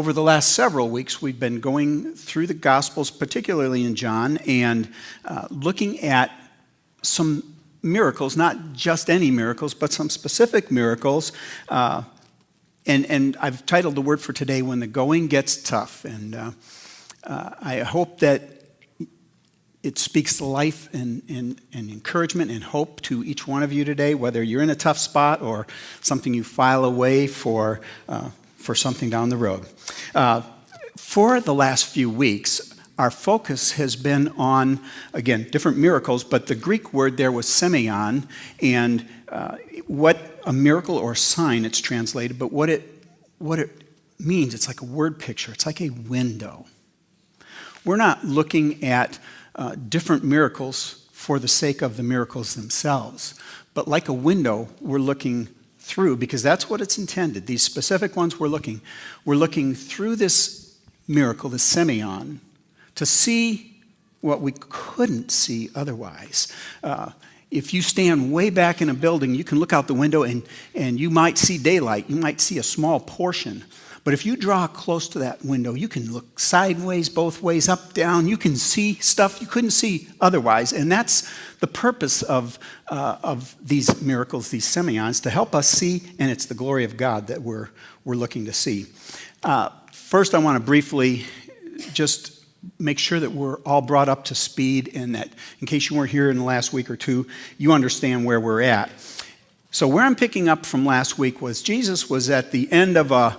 over the last several weeks, we've been going through the Gospels, particularly in John, and looking at some miracles, not just any miracles, but some specific miracles. And I've titled the word for today, When the Going Gets Tough. And I hope that it speaks life and encouragement and hope to each one of you today, whether you're in a tough spot or something you file away for something down the road. For the last few weeks, our focus has been on, again, different miracles, but the Greek word there was semeion, and what a miracle or sign it's translated, but what it means, it's like a word picture. It's like a window. We're not looking at different miracles for the sake of the miracles themselves, but like a window, we're looking through, because that's what it's intended. These specific ones we're looking through this miracle, the semeion, to see what we couldn't see otherwise. If you stand way back in a building, you can look out the window and you might see daylight. You might see a small portion. But if you draw close to that window, you can look sideways, both ways, up, down. You can see stuff you couldn't see otherwise. And that's the purpose of these miracles, these semeions, to help us see, and it's the glory of God that we're looking to see. First, I want to briefly just make sure that we're all brought up to speed, and that in case you weren't here in the last week or two, you understand where we're at. So where I'm picking up from last week was Jesus was at the end of a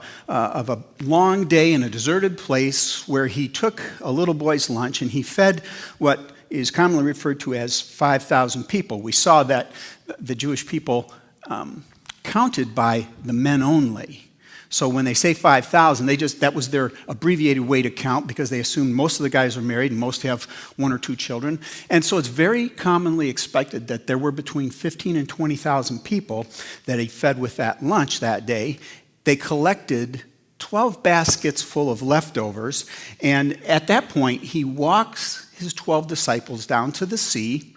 long day in a deserted place where he took a little boy's lunch and he fed what is commonly referred to as 5,000 people. We saw that the Jewish people counted by the men only. So when they say 5,000, that was their abbreviated way to count, because they assumed most of the guys are married and most have one or two children. And so it's very commonly expected that there were between 15 and 20,000 people that he fed with that lunch that day. They collected 12 baskets full of leftovers. And at that point, he walks his 12 disciples down to the sea,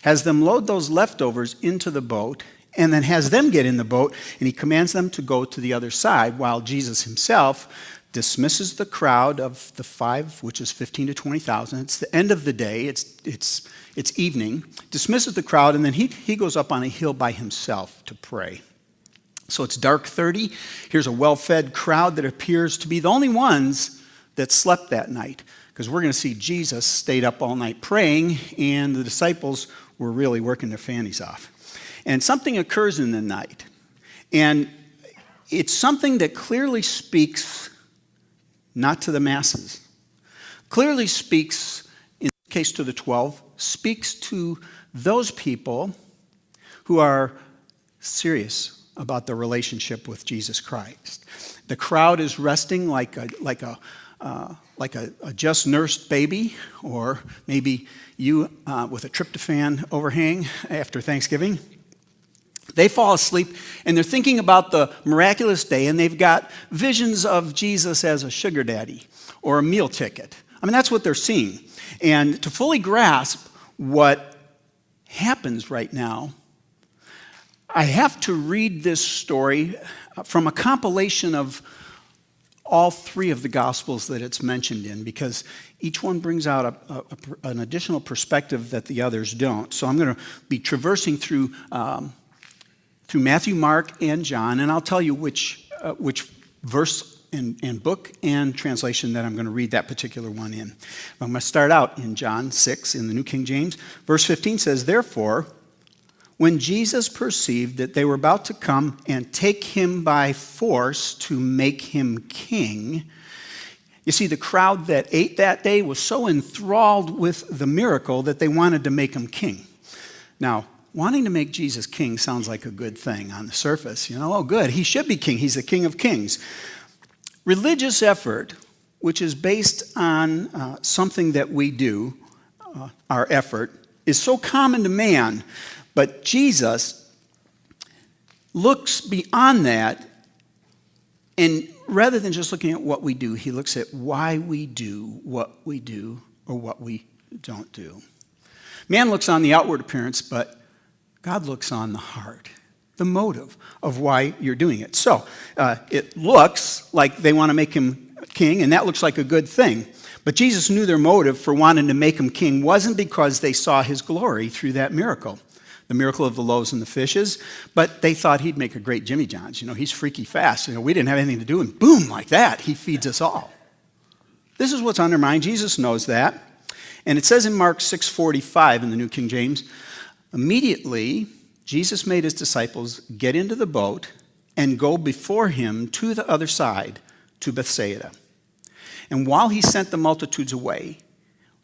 has them load those leftovers into the boat, and then has them get in the boat, and he commands them to go to the other side, while Jesus himself dismisses the crowd of the five, which is 15 to 20,000. It's the end of the day. It's evening. Dismisses the crowd, and then he goes up on a hill by himself to pray. So it's dark 30. Here's a well-fed crowd that appears to be the only ones that slept that night, because we're going to see Jesus stayed up all night praying, and the disciples were really working their fannies off. And something occurs in the night. And it's something that clearly speaks not to the masses. Clearly speaks, in this case to the 12, speaks to those people who are serious about their relationship with Jesus Christ. The crowd is resting like a just nursed baby, or maybe you with a tryptophan overhang after Thanksgiving. They fall asleep, and they're thinking about the miraculous day, and they've got visions of Jesus as a sugar daddy or a meal ticket. I mean, that's what they're seeing. And to fully grasp what happens right now, I have to read this story from a compilation of all three of the Gospels that it's mentioned in, because each one brings out an additional perspective that the others don't. So I'm going to be traversing through Matthew, Mark, and John, and I'll tell you which verse and book and translation that I'm going to read that particular one in. I'm going to start out in John 6 in the New King James. Verse 15 says, "Therefore, when Jesus perceived that they were about to come and take him by force to make him king," you see, the crowd that ate that day was so enthralled with the miracle that they wanted to make him king. Now, wanting to make Jesus king sounds like a good thing on the surface. You know, oh, good, he should be king. He's the King of Kings. Religious effort, which is based on something that we do, our effort, is so common to man. But Jesus looks beyond that, and rather than just looking at what we do, he looks at why we do what we do or what we don't do. Man looks on the outward appearance, but God looks on the heart, the motive of why you're doing it. So it looks like they want to make him king, and that looks like a good thing. But Jesus knew their motive for wanting to make him king wasn't because they saw his glory through that miracle, the miracle of the loaves and the fishes, but they thought he'd make a great Jimmy John's. He's freaky fast. We didn't have anything to do, and boom, like that, he feeds us all. This is what's on their mind. Jesus knows that. And it says in Mark 6:45 in the New King James, immediately Jesus made his disciples get into the boat and go before him to the other side, to Bethsaida. And while he sent the multitudes away,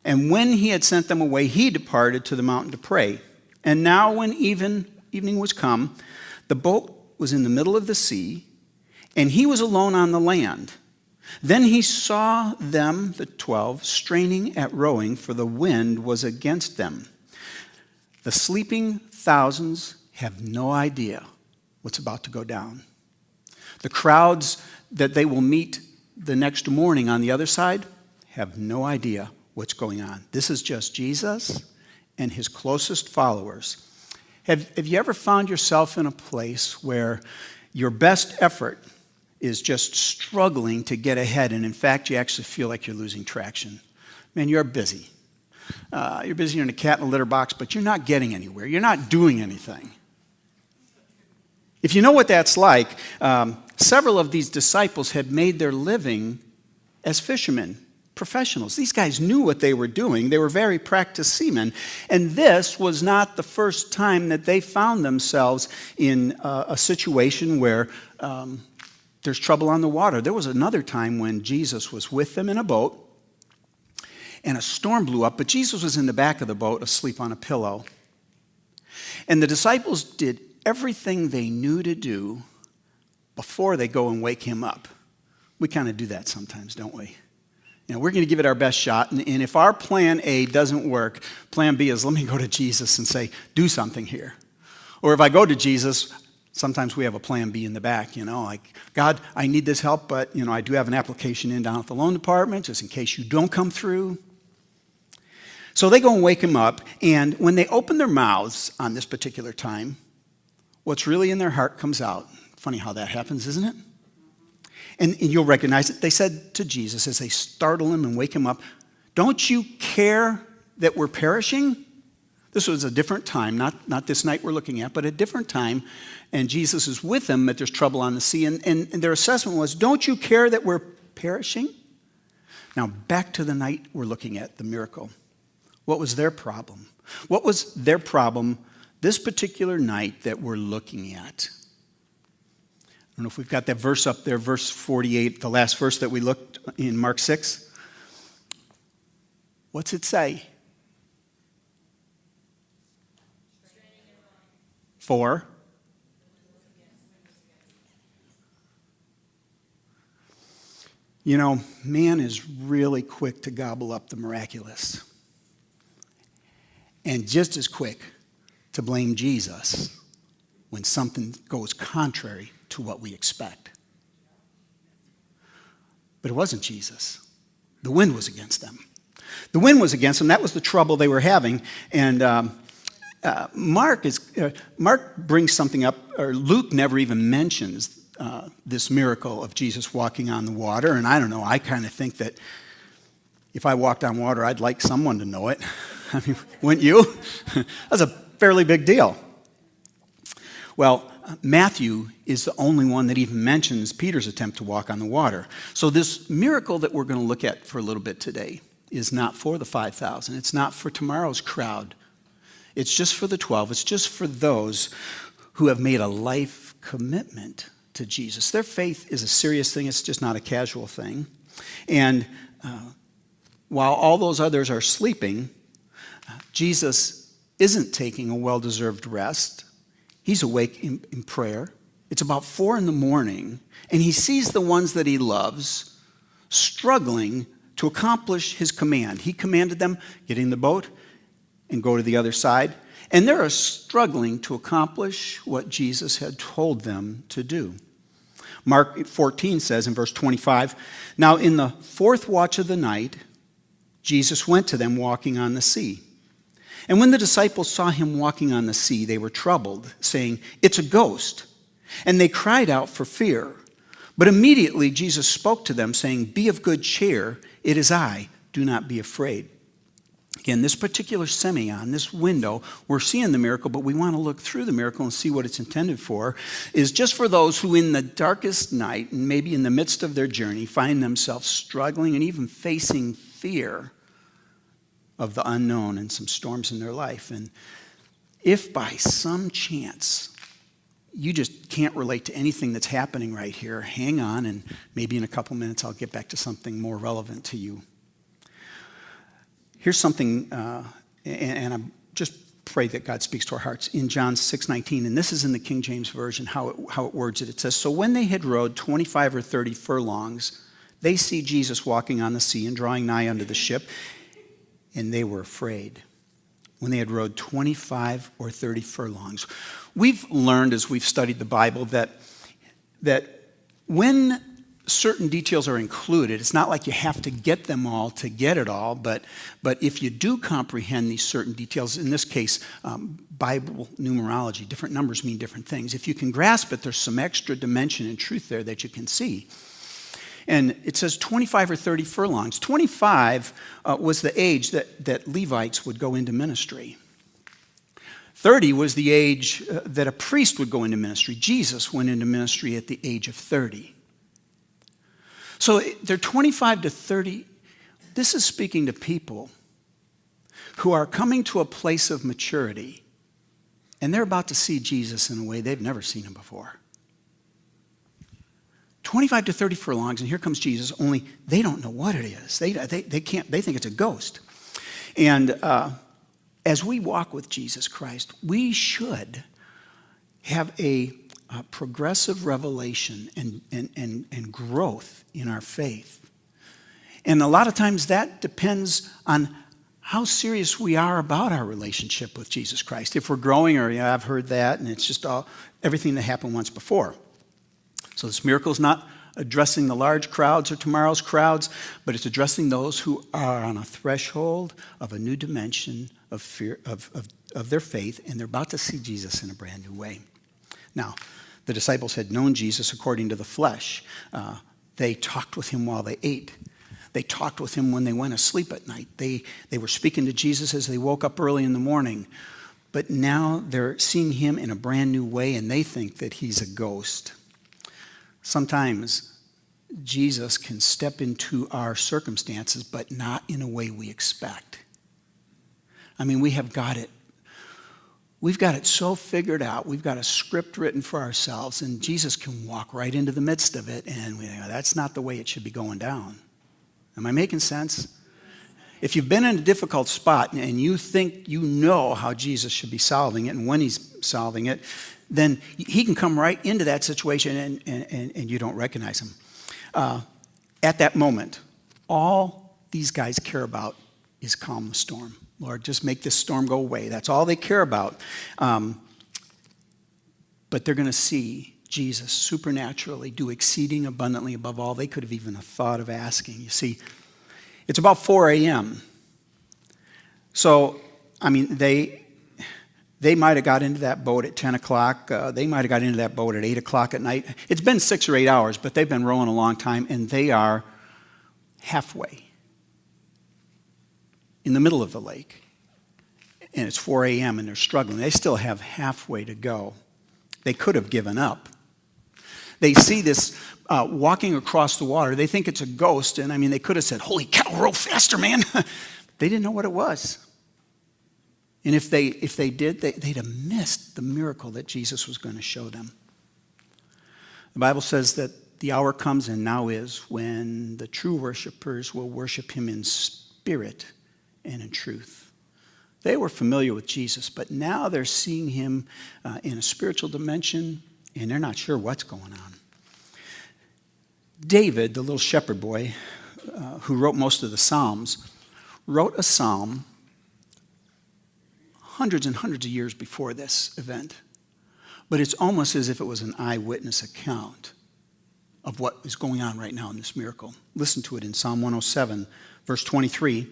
and when he had sent them away, he departed to the mountain to pray. And now when evening was come, the boat was in the middle of the sea, and he was alone on the land. Then he saw them, the 12, straining at rowing, for the wind was against them. The sleeping thousands have no idea what's about to go down. The crowds that they will meet the next morning on the other side have no idea what's going on. This is just Jesus and his closest followers. Have you ever found yourself in a place where your best effort is just struggling to get ahead, and in fact, you actually feel like you're losing traction? Man, you're busy. You're busy, you're in a cat in a litter box, but you're not getting anywhere. You're not doing anything. If you know what that's like, several of these disciples had made their living as fishermen, professionals. These guys knew what they were doing. They were very practiced seamen. And this was not the first time that they found themselves in a situation where there's trouble on the water. There was another time when Jesus was with them in a boat, and a storm blew up, but Jesus was in the back of the boat asleep on a pillow. And the disciples did everything they knew to do before they go and wake him up. We kind of do that sometimes, don't we? We're going to give it our best shot, and if our plan A doesn't work, plan B is let me go to Jesus and say, do something here. Or if I go to Jesus, sometimes we have a plan B in the back, like, God, I need this help, but, I do have an application in down at the loan department just in case you don't come through. So they go and wake him up, and when they open their mouths on this particular time, what's really in their heart comes out. Funny how that happens, isn't it? And you'll recognize it. They said to Jesus as they startle him and wake him up, don't you care that we're perishing? This was a different time, not this night we're looking at, but a different time. And Jesus is with them, that there's trouble on the sea. And their assessment was, don't you care that we're perishing? Now, back to the night we're looking at, the miracle. What was their problem? What was their problem this particular night that we're looking at? I don't know if we've got that verse up there, verse 48, the last verse that we looked in Mark 6. What's it say? For? Man is really quick to gobble up the miraculous. And just as quick to blame Jesus when something goes contrary to what we expect. But it wasn't Jesus. The wind was against them. The wind was against them. That was the trouble they were having. And Mark brings something up, or Luke never even mentions this miracle of Jesus walking on the water. And I don't know, I kind of think that if I walked on water, I'd like someone to know it. I mean, wouldn't you? That's a fairly big deal. Well, Matthew is the only one that even mentions Peter's attempt to walk on the water. So this miracle that we're going to look at for a little bit today is not for the 5,000. It's not for tomorrow's crowd. It's just for the 12. It's just for those who have made a life commitment to Jesus. Their faith is a serious thing. It's just not a casual thing. And while all those others are sleeping, Jesus isn't taking a well-deserved rest. He's awake in prayer. It's about 4 a.m, and he sees the ones that he loves struggling to accomplish his command. He commanded them, get in the boat and go to the other side. And they're struggling to accomplish what Jesus had told them to do. Mark 14 says in verse 25, now in the 4th watch of the night, Jesus went to them walking on the sea. And when the disciples saw him walking on the sea, they were troubled, saying, it's a ghost. And they cried out for fear. But immediately Jesus spoke to them, saying, "Be of good cheer, it is I, do not be afraid." Again, this particular semeion, this window, we're seeing the miracle, but we want to look through the miracle and see what it's intended for, is just for those who in the darkest night, and maybe in the midst of their journey, find themselves struggling and even facing fear of the unknown and some storms in their life. And if by some chance you just can't relate to anything that's happening right here, hang on, and maybe in a couple minutes I'll get back to something more relevant to you. Here's something, and I just pray that God speaks to our hearts. In John 6:19, and this is in the King James Version, how it words it. It says, "So when they had rowed 25 or 30 furlongs, they see Jesus walking on the sea and drawing nigh unto the ship, and they were afraid." When they had rowed 25 or 30 furlongs. We've learned as we've studied the Bible that when certain details are included, it's not like you have to get them all to get it all, but if you do comprehend these certain details, in this case, Bible numerology, different numbers mean different things. If you can grasp it, there's some extra dimension and truth there that you can see. And it says 25 or 30 furlongs. 25 was the age that Levites would go into ministry. 30 was the age that a priest would go into ministry. Jesus went into ministry at the age of 30. So they're 25 to 30. This is speaking to people who are coming to a place of maturity, and they're about to see Jesus in a way they've never seen him before. 25 to 30 furlongs, and here comes Jesus, only they don't know what it is. They can't, they think it's a ghost. And as we walk with Jesus Christ, we should have a progressive revelation and growth in our faith. And a lot of times that depends on how serious we are about our relationship with Jesus Christ. If we're growing, or yeah, I've heard that, and it's just everything that happened once before. So this miracle is not addressing the large crowds or tomorrow's crowds, but it's addressing those who are on a threshold of a new dimension of fear of their faith, and they're about to see Jesus in a brand new way. Now, the disciples had known Jesus according to the flesh. They talked with him while they ate. They talked with him when they went to sleep at night. They were speaking to Jesus as they woke up early in the morning. But now they're seeing him in a brand new way, and they think that he's a ghost. Sometimes Jesus can step into our circumstances, but not in a way we expect. I mean, we've got it so figured out. We've got a script written for ourselves, and Jesus can walk right into the midst of it, and we think, that's not the way it should be going down. Am I making sense? If you've been in a difficult spot and you think you know how Jesus should be solving it and when he's solving it, then he can come right into that situation and you don't recognize him. At that moment, all these guys care about is calm the storm. Lord, just make this storm go away. That's all they care about. But they're going to see Jesus supernaturally do exceeding abundantly above all they could have even thought of asking. You see, it's about 4 a.m. So, I mean, they might have got into that boat at 10 o'clock. They might have got into that boat at 8 o'clock at night. It's been 6 or 8 hours, but they've been rowing a long time, and they are halfway in the middle of the lake. And it's 4 a.m. and they're struggling. They still have halfway to go. They could have given up. They see this walking across the water. They think it's a ghost, and I mean, they could have said, "Holy cow, row faster, man." They didn't know what it was. And if they did, they'd have missed the miracle that Jesus was going to show them. The Bible says that the hour comes and now is when the true worshipers will worship him in spirit and in truth. They were familiar with Jesus, but now they're seeing him in a spiritual dimension, and they're not sure what's going on. David, the little shepherd boy who wrote most of the Psalms, wrote a psalm hundreds and hundreds of years before this event. But it's almost as if it was an eyewitness account of what is going on right now in this miracle. Listen to it in Psalm 107, verse 23.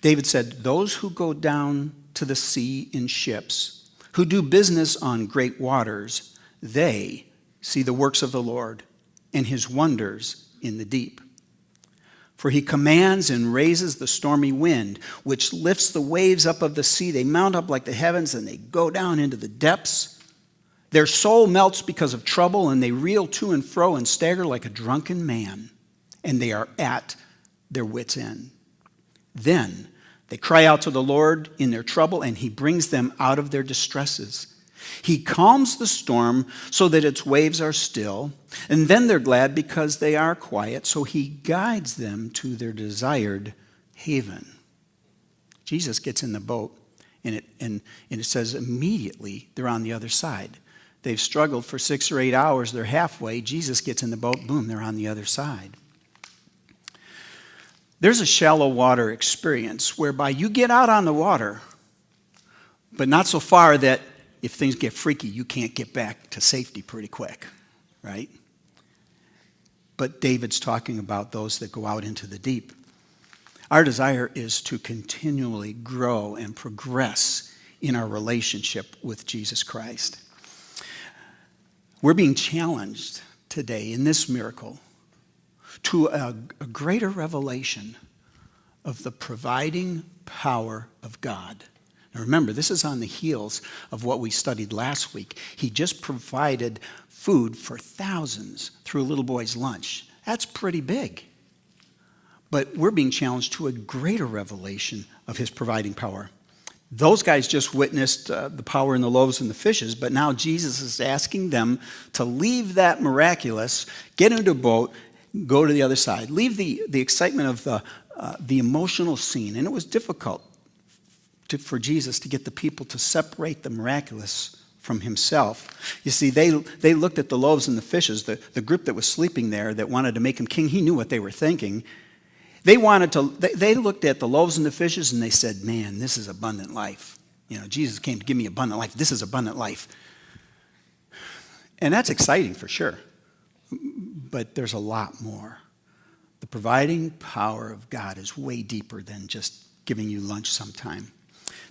David said, "Those who go down to the sea in ships, who do business on great waters, they see the works of the Lord and his wonders in the deep. For he commands and raises the stormy wind, which lifts the waves up of the sea. They mount up like the heavens, and they go down into the depths. Their soul melts because of trouble, and they reel to and fro and stagger like a drunken man, and they are at their wits' end. Then they cry out to the Lord in their trouble, and he brings them out of their distresses. He calms the storm so that its waves are still, and then they're glad because they are quiet, so he guides them to their desired haven. Jesus gets in the boat, and it says immediately they're on the other side. They've struggled for 6 or 8 hours, they're halfway. Jesus gets in the boat, boom, they're on the other side. There's a shallow water experience whereby you get out on the water, but not so far that if things get freaky, you can't get back to safety pretty quick, right? But David's talking about those that go out into the deep. Our desire is to continually grow and progress in our relationship with Jesus Christ. We're being challenged today in this miracle to a greater revelation of the providing power of God. Now remember, this is on the heels of what we studied last week. He just provided food for thousands through a little boy's lunch. That's pretty big. But we're being challenged to a greater revelation of his providing power. Those guys just witnessed the power in the loaves and the fishes, but now Jesus is asking them to leave that miraculous, get into a boat, go to the other side. Leave the excitement of the emotional scene. And it was difficult for Jesus to get the people to separate the miraculous from himself. You see, they looked at the loaves and the fishes, the group that was sleeping there that wanted to make him king. He knew what they were thinking. They looked at the loaves and the fishes and they said, man, this is abundant life. You know, Jesus came to give me abundant life. This is abundant life. And that's exciting for sure. But there's a lot more. The providing power of God is way deeper than just giving you lunch sometime.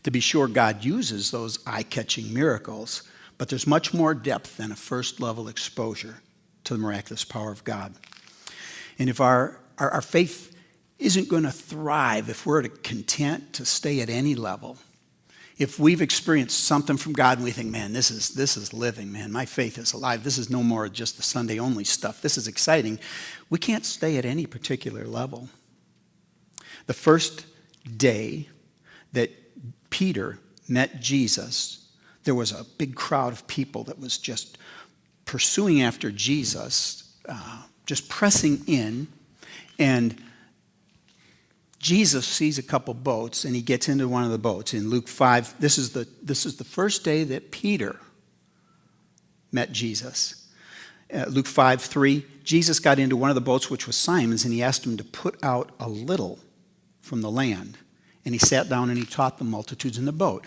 To be sure, God uses those eye-catching miracles, but there's much more depth than a first-level exposure to the miraculous power of God. And if our faith isn't going to thrive if we're content to stay at any level, if we've experienced something from God and we think, man, this is living, man, my faith is alive, this is no more just the Sunday-only stuff, this is exciting, we can't stay at any particular level. The first day that Peter met Jesus, there was a big crowd of people that was just pursuing after Jesus, just pressing in, and Jesus sees a couple boats, and he gets into one of the boats. In Luke 5, this is the first day that Peter met Jesus. Luke 5:3, Jesus got into one of the boats, which was Simon's, and he asked him to put out a little from the land. And he sat down and he taught the multitudes in the boat.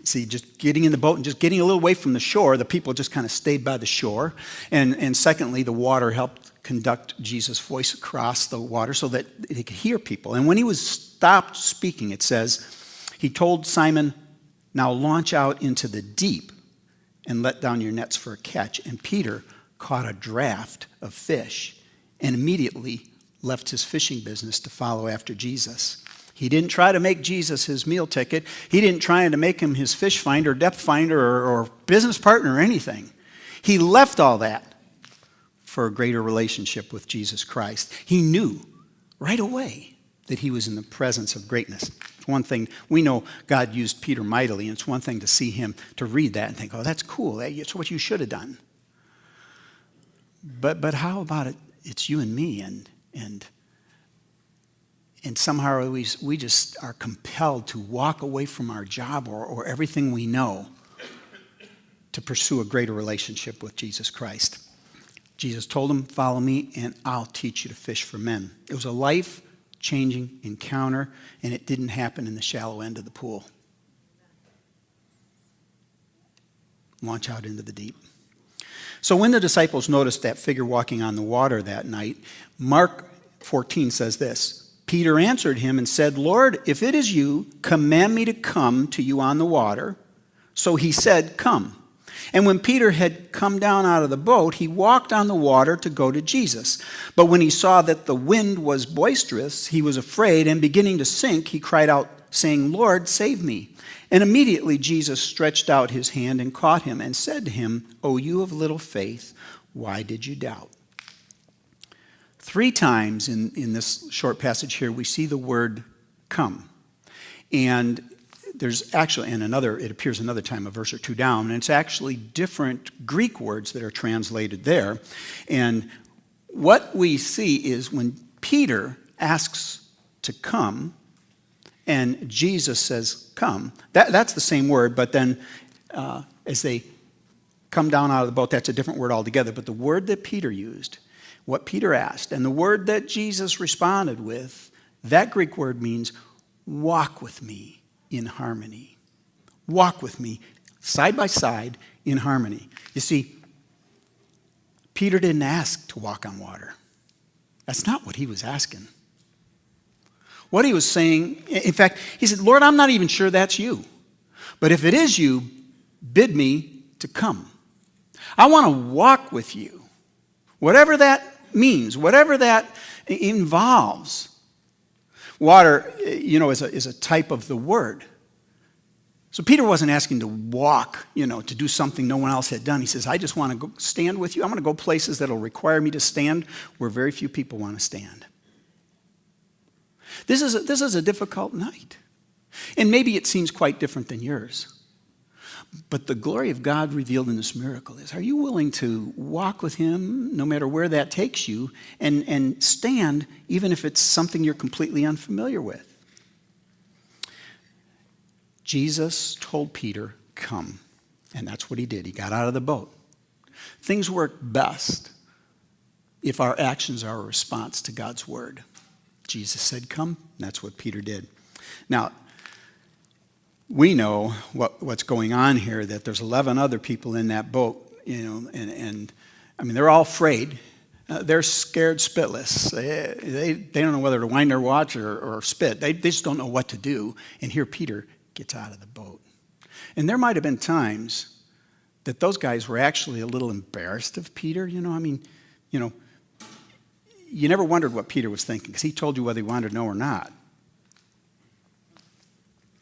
See, just getting in the boat and just getting a little away from the shore, the people just kind of stayed by the shore. And secondly, the water helped conduct Jesus' voice across the water so that he could hear people. And when he was stopped speaking, it says, he told Simon, now launch out into the deep and let down your nets for a catch. And Peter caught a draft of fish and immediately left his fishing business to follow after Jesus. He didn't try to make Jesus his meal ticket. He didn't try to make him his fish finder, depth finder, or business partner or anything. He left all that for a greater relationship with Jesus Christ. He knew right away that he was in the presence of greatness. It's one thing, we know God used Peter mightily, and it's one thing to see him, to read that and think, oh, that's cool. That's what you should have done. But how about it? It's you and me, and somehow we just are compelled to walk away from our job or everything we know to pursue a greater relationship with Jesus Christ. Jesus told him, follow me and I'll teach you to fish for men. It was a life-changing encounter, and it didn't happen in the shallow end of the pool. Launch out into the deep. So when the disciples noticed that figure walking on the water that night, Mark 14 says this, Peter answered him and said, Lord, if it is you, command me to come to you on the water. So he said, come. And when Peter had come down out of the boat, he walked on the water to go to Jesus. But when he saw that the wind was boisterous, he was afraid, and beginning to sink, he cried out, saying, "Lord, save me." And immediately Jesus stretched out his hand and caught him and said to him, "O you of little faith, why did you doubt?" 3 times in this short passage here, we see the word come. And there's actually, it appears another time, a verse or 2 down, and it's actually different Greek words that are translated there. And what we see is when Peter asks to come, and Jesus says, "Come," that's the same word, but then as they come down out of the boat, that's a different word altogether. But the word that Peter used, what Peter asked, and the word that Jesus responded with, that Greek word means walk with me in harmony. Walk with me side by side in harmony. You see, Peter didn't ask to walk on water. That's not what he was asking. What he was saying, in fact, he said, "Lord, I'm not even sure that's you. But if it is you, bid me to come. I want to walk with you." Whatever that means, whatever that involves. Water, is a type of the word. So Peter wasn't asking to walk, to do something no one else had done. He says, "I just want to go stand with you. I'm going to go places that will require me to stand where very few people want to stand." This is a difficult night. And maybe it seems quite different than yours. But the glory of God revealed in this miracle is, are you willing to walk with him no matter where that takes you and stand even if it's something you're completely unfamiliar with? Jesus told Peter, "Come." And that's what he did. He got out of the boat. Things work best if our actions are a response to God's word. Jesus said, "Come." And that's what Peter did. Now, we know what's going on here, that there's 11 other people in that boat, and they're all afraid. They're scared spitless. They don't know whether to wind their watch or spit. They just don't know what to do. And here Peter gets out of the boat. And there might have been times that those guys were actually a little embarrassed of Peter. You never wondered what Peter was thinking, because he told you whether he wanted to know or not.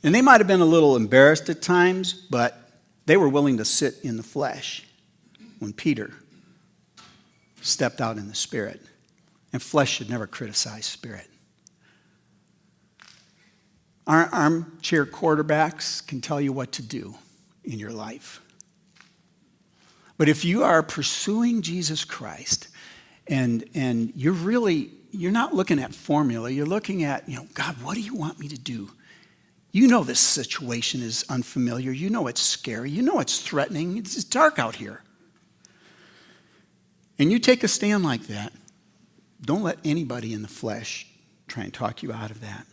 And they might have been a little embarrassed at times, but they were willing to sit in the flesh when Peter stepped out in the spirit. And flesh should never criticize spirit. Our armchair quarterbacks can tell you what to do in your life. But if you are pursuing Jesus Christ and you're not looking at formula, you're looking at, God, what do you want me to do? You know this situation is unfamiliar. You know it's scary. You know it's threatening. It's dark out here. And you take a stand like that, don't let anybody in the flesh try and talk you out of that.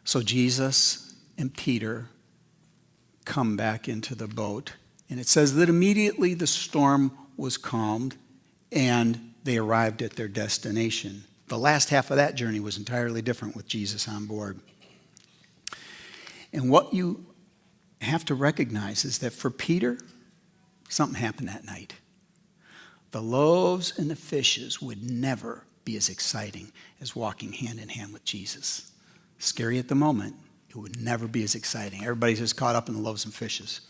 So Jesus and Peter come back into the boat, and it says that immediately the storm was calmed and they arrived at their destination. The last half of that journey was entirely different with Jesus on board. And what you have to recognize is that for Peter, something happened that night. The loaves and the fishes would never be as exciting as walking hand in hand with Jesus. Scary at the moment, it would never be as exciting. Everybody's just caught up in the loaves and fishes.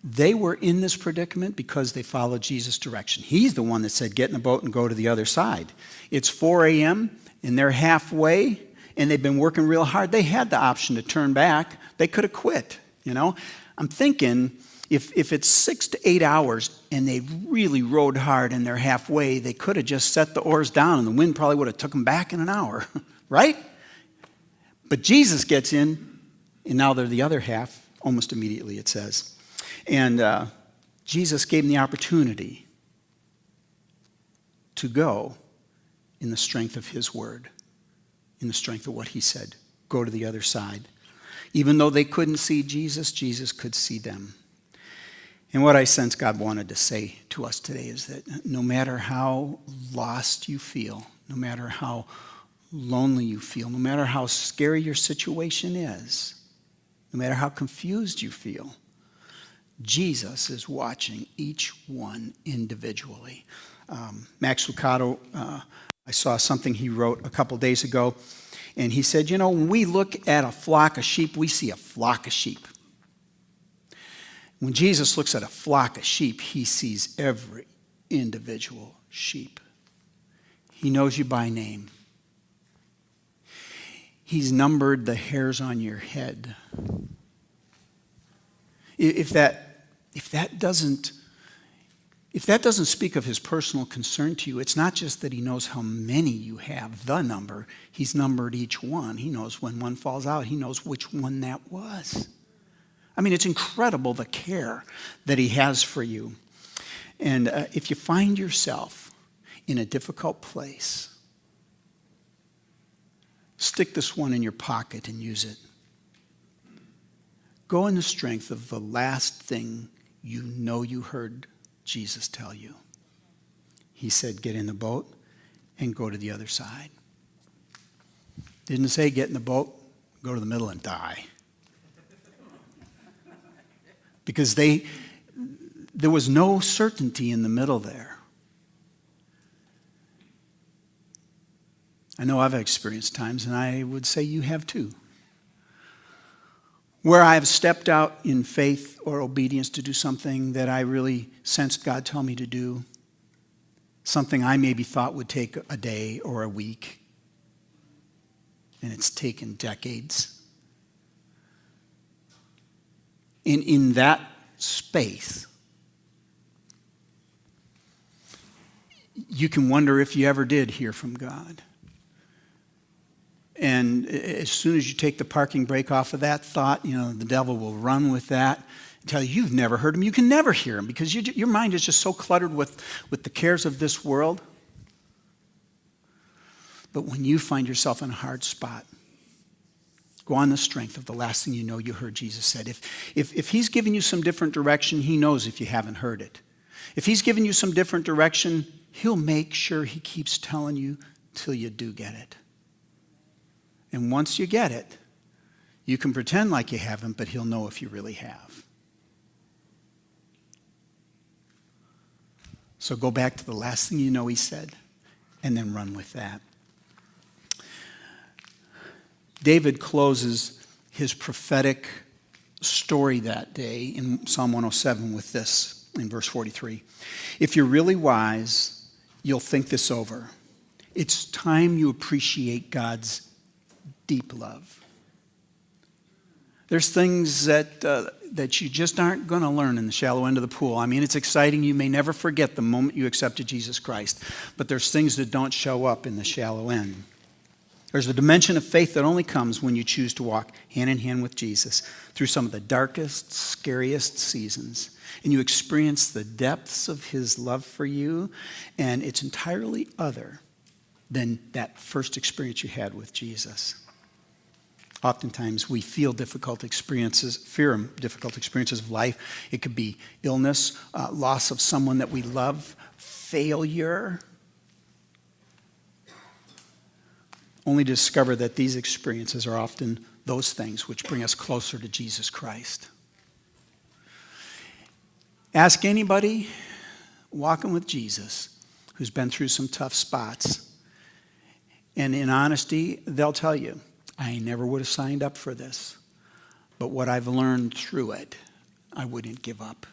They were in this predicament because they followed Jesus' direction. He's the one that said, get in the boat and go to the other side. It's 4 a.m. and they're halfway and they've been working real hard. They had the option to turn back. They could have quit, I'm thinking if it's 6 to 8 hours and they really rowed hard and they're halfway, they could have just set the oars down and the wind probably would have took them back in an hour, right? But Jesus gets in and now they're the other half, almost immediately it says. And Jesus gave them the opportunity to go in the strength of his word, in the strength of what he said. Go to the other side. Even though they couldn't see Jesus, Jesus could see them. And what I sense God wanted to say to us today is that no matter how lost you feel, no matter how lonely you feel, no matter how scary your situation is, no matter how confused you feel, Jesus is watching each one individually. Max Lucado, I saw something he wrote a couple days ago, and he said, when we look at a flock of sheep, we see a flock of sheep. When Jesus looks at a flock of sheep, he sees every individual sheep. He knows you by name. He's numbered the hairs on your head. If that doesn't speak of his personal concern to you, it's not just that he knows how many you have, the number. He's numbered each one. He knows when one falls out. He knows which one that was. I mean, it's incredible the care that he has for you. And if you find yourself in a difficult place, stick this one in your pocket and use it. Go in the strength of the last thing you heard Jesus tell you. He said, get in the boat and go to the other side. Didn't say get in the boat, go to the middle and die. Because there was no certainty in the middle there. I know I've experienced times, and I would say you have too, where I've stepped out in faith or obedience to do something that I really sensed God tell me to do, something I maybe thought would take a day or a week, and it's taken decades. In that space, you can wonder if you ever did hear from God. And as soon as you take the parking brake off of that thought, the devil will run with that and tell you, you've never heard him. You can never hear him because your mind is just so cluttered with the cares of this world. But when you find yourself in a hard spot, go on the strength of the last thing you heard Jesus said. If he's giving you some different direction, he knows if you haven't heard it. If he's giving you some different direction, he'll make sure he keeps telling you till you do get it. And once you get it, you can pretend like you haven't, but he'll know if you really have. So go back to the last thing he said, and then run with that. David closes his prophetic story that day in Psalm 107 with this in verse 43. If you're really wise, you'll think this over. It's time you appreciate God's deep love. There's things that you just aren't going to learn in the shallow end of the pool. I mean, it's exciting. You may never forget the moment you accepted Jesus Christ. But there's things that don't show up in the shallow end. There's a dimension of faith that only comes when you choose to walk hand in hand with Jesus through some of the darkest, scariest seasons. And you experience the depths of his love for you. And it's entirely other than that first experience you had with Jesus. Oftentimes we feel difficult experiences of life. It could be illness, loss of someone that we love, failure. Only to discover that these experiences are often those things which bring us closer to Jesus Christ. Ask anybody walking with Jesus who's been through some tough spots. And in honesty, they'll tell you, I never would have signed up for this. But what I've learned through it, I wouldn't give up.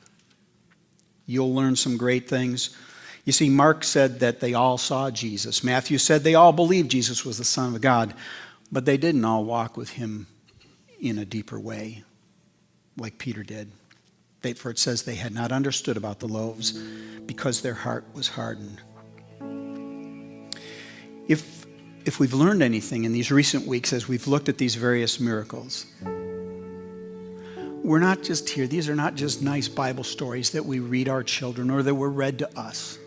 You'll learn some great things. You see, Mark said that they all saw Jesus. Matthew said they all believed Jesus was the Son of God. But they didn't all walk with him in a deeper way, like Peter did. For it says they had not understood about the loaves because their heart was hardened. If we've learned anything in these recent weeks as we've looked at these various miracles, we're not just here. These are not just nice Bible stories that we read our children or that were read to us.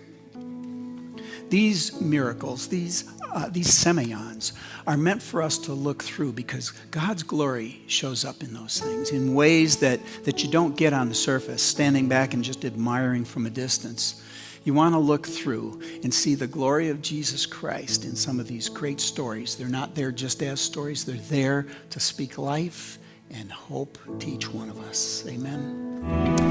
These miracles, these semeions, are meant for us to look through because God's glory shows up in those things in ways that you don't get on the surface, standing back and just admiring from a distance. You want to look through and see the glory of Jesus Christ in some of these great stories. They're not there just as stories. They're there to speak life and hope to each one of us. Amen.